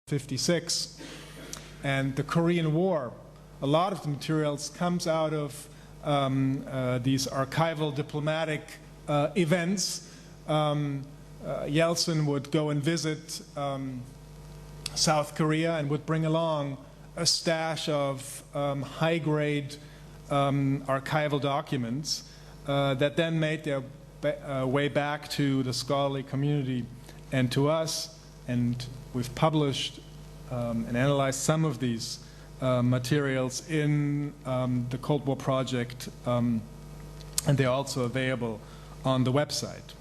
1956 and the Korean War. A lot of the materials comes out of these archival diplomatic events. Yeltsin would go and visit South Korea and would bring along a stash of high-grade archival documents that then made their way back to the scholarly community and to us, and we've published and analyzed some of these materials in the Cold War Project, and they're also available on the website.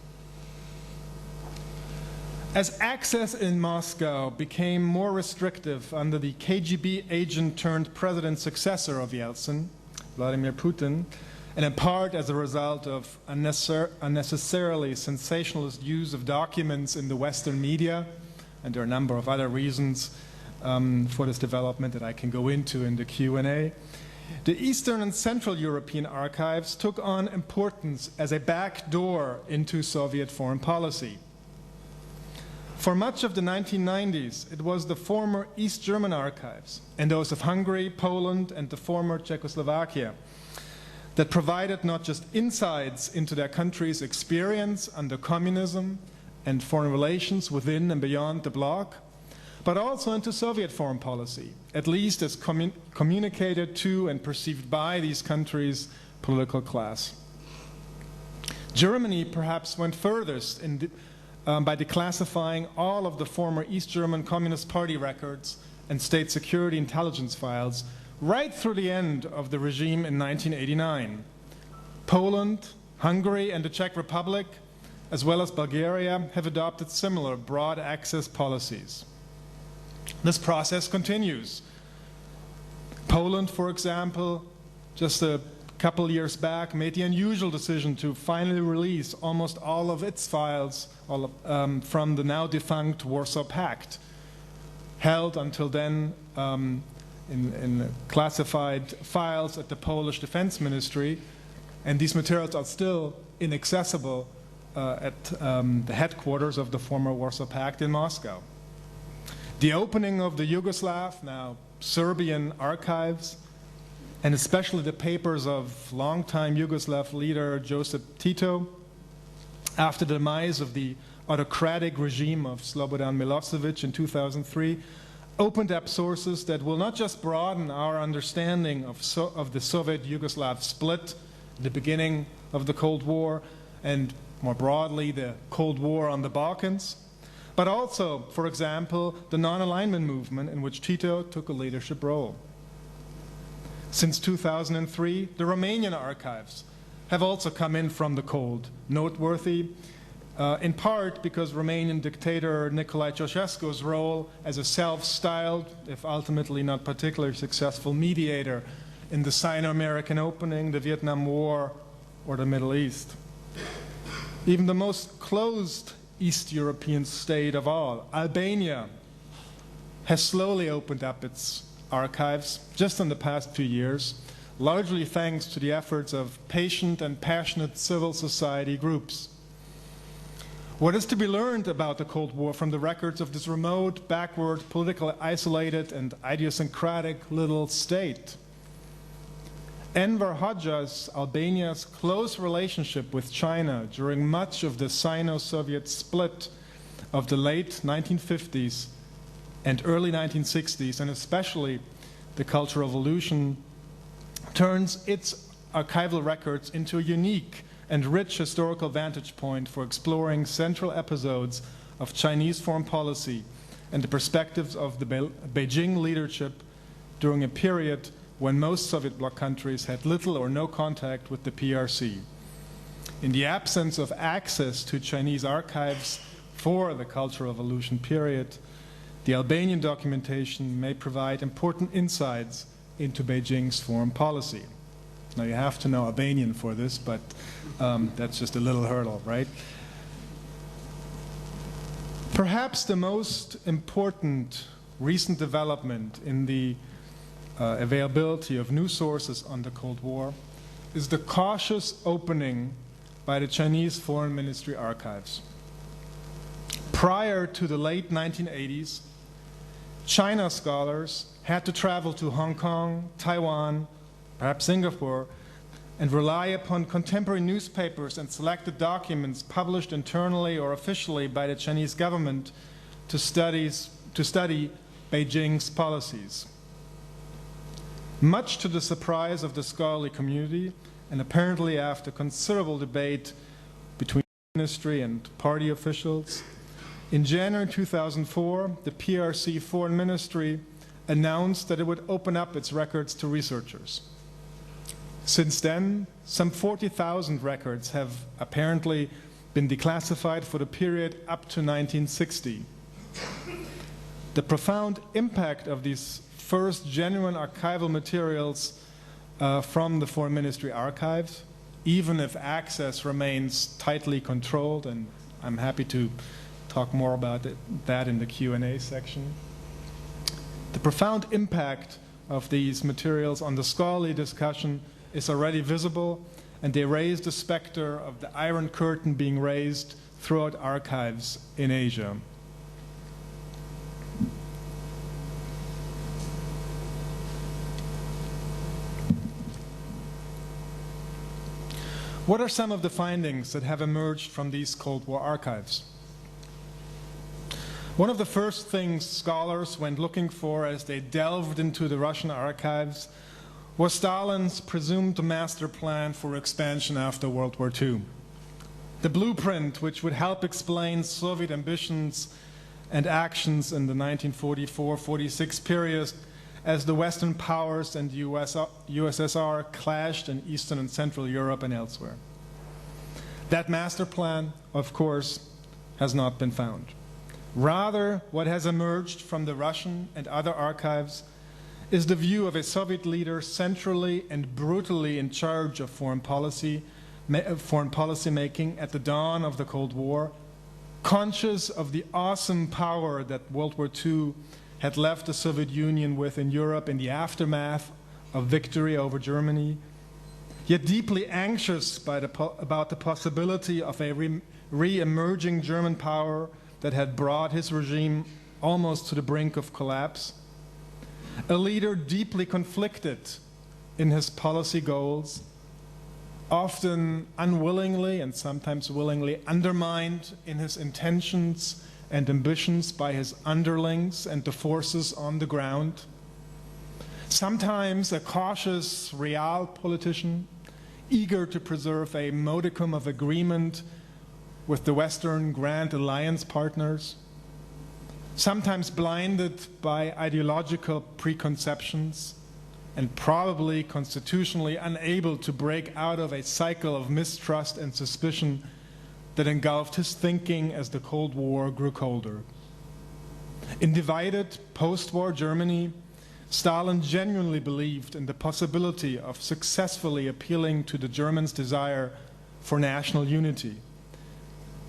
As access in Moscow became more restrictive under the KGB agent-turned-president successor of Yeltsin, Vladimir Putin, and in part as a result of unnecessarily sensationalist use of documents in the Western media, and there are a number of other reasons for this development that I can go into in the Q&A, the Eastern and Central European archives took on importance as a back door into Soviet foreign policy. For much of the 1990s, it was the former East German archives, and those of Hungary, Poland, and the former Czechoslovakia, that provided not just insights into their country's experience under communism and foreign relations within and beyond the bloc, but also into Soviet foreign policy, at least as communicated to and perceived by these countries' political class. Germany perhaps went furthest in by declassifying all of the former East German Communist Party records and state security intelligence files right through the end of the regime in 1989. Poland, Hungary, and the Czech Republic, as well as Bulgaria, have adopted similar broad access policies. This process continues. Poland, for example, just a couple years back, made the unusual decision to finally release almost all of its files from the now defunct Warsaw Pact, held until then in classified files at the Polish Defense Ministry, and these materials are still inaccessible at the headquarters of the former Warsaw Pact in Moscow. The opening of the Yugoslav, now Serbian archives, and especially the papers of longtime Yugoslav leader Josip Tito, after the demise of the autocratic regime of Slobodan Milosevic in 2003, opened up sources that will not just broaden our understanding of the Soviet-Yugoslav split, the beginning of the Cold War, and more broadly the Cold War on the Balkans, but also, for example, the non-alignment movement in which Tito took a leadership role. Since 2003, the Romanian archives have also come in from the cold, noteworthy in part because Romanian dictator Nicolae Ceausescu's role as a self-styled, if ultimately not particularly successful, mediator in the Sino-American opening, the Vietnam War, or the Middle East. Even the most closed East European state of all, Albania, has slowly opened up its archives just in the past few years, largely thanks to the efforts of patient and passionate civil society groups. What is to be learned about the Cold War from the records of this remote, backward, politically isolated, and idiosyncratic little state? Enver Hoxha's, Albania's close relationship with China during much of the Sino-Soviet split of the late 1950s and early 1960s, and especially the Cultural Revolution, turns its archival records into a unique and rich historical vantage point for exploring central episodes of Chinese foreign policy and the perspectives of the Beijing leadership during a period when most Soviet bloc countries had little or no contact with the PRC. In the absence of access to Chinese archives for the Cultural Revolution period, the Albanian documentation may provide important insights into Beijing's foreign policy. Now, you have to know Albanian for this, but that's just a little hurdle, right? Perhaps the most important recent development in the availability of new sources on the Cold War is the cautious opening by the Chinese Foreign Ministry archives. Prior to the late 1980s, China scholars had to travel to Hong Kong, Taiwan, perhaps Singapore, and rely upon contemporary newspapers and selected documents published internally or officially by the Chinese government to study Beijing's policies. Much to the surprise of the scholarly community, and apparently after considerable debate between ministry and party officials, in January 2004, the PRC Foreign Ministry announced that it would open up its records to researchers. Since then, some 40,000 records have apparently been declassified for the period up to 1960. The profound impact of these first genuine archival materials from the Foreign Ministry archives, even if access remains tightly controlled, and I'm happy to talk more about that in the Q&A section. The profound impact of these materials on the scholarly discussion is already visible, and they raise the specter of the Iron Curtain being raised throughout archives in Asia. What are some of the findings that have emerged from these Cold War archives? One of the first things scholars went looking for as they delved into the Russian archives was Stalin's presumed master plan for expansion after World War II. The blueprint which would help explain Soviet ambitions and actions in the 1944-46 period as the Western powers and the USSR clashed in Eastern and Central Europe and elsewhere. That master plan, of course, has not been found. Rather, what has emerged from the Russian and other archives is the view of a Soviet leader centrally and brutally in charge of foreign policy making at the dawn of the Cold War, conscious of the awesome power that World War II had left the Soviet Union with in Europe in the aftermath of victory over Germany, yet deeply anxious about the possibility of a re-emerging German power that had brought his regime almost to the brink of collapse. A leader deeply conflicted in his policy goals, often unwillingly and sometimes willingly undermined in his intentions and ambitions by his underlings and the forces on the ground. Sometimes a cautious real politician, eager to preserve a modicum of agreement with the Western Grand Alliance partners, sometimes blinded by ideological preconceptions and probably constitutionally unable to break out of a cycle of mistrust and suspicion that engulfed his thinking as the Cold War grew colder. In divided post-war Germany, Stalin genuinely believed in the possibility of successfully appealing to the Germans' desire for national unity.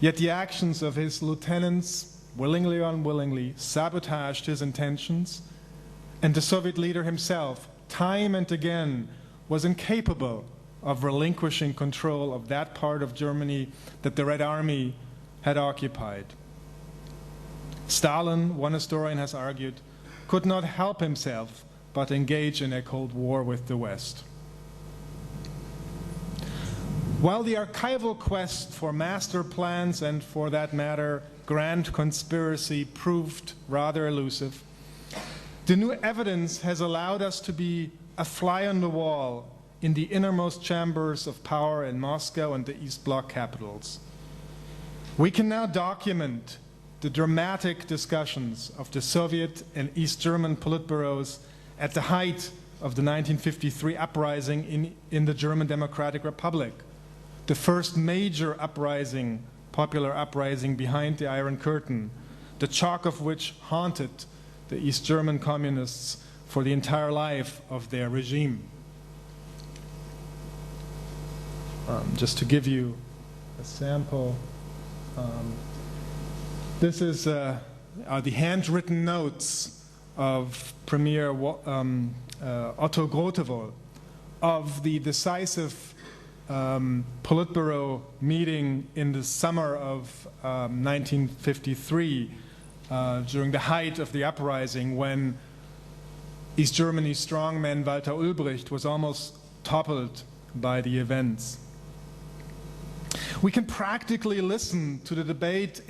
Yet the actions of his lieutenants, willingly or unwillingly, sabotaged his intentions, and the Soviet leader himself, time and again, was incapable of relinquishing control of that part of Germany that the Red Army had occupied. Stalin, one historian has argued, could not help himself but engage in a Cold War with the West. While the archival quest for master plans and, for that matter, grand conspiracy proved rather elusive, the new evidence has allowed us to be a fly on the wall in the innermost chambers of power in Moscow and the East Bloc capitals. We can now document the dramatic discussions of the Soviet and East German Politburos at the height of the 1953 uprising in the German Democratic Republic, the first major uprising, popular uprising behind the Iron Curtain, the chalk of which haunted the East German communists for the entire life of their regime. Just to give you a sample, this is the handwritten notes of Premier Otto Grotewohl of the decisive Politburo meeting in the summer of 1953 during the height of the uprising, when East Germany's strongman Walter Ulbricht was almost toppled by the events. We can practically listen to the debate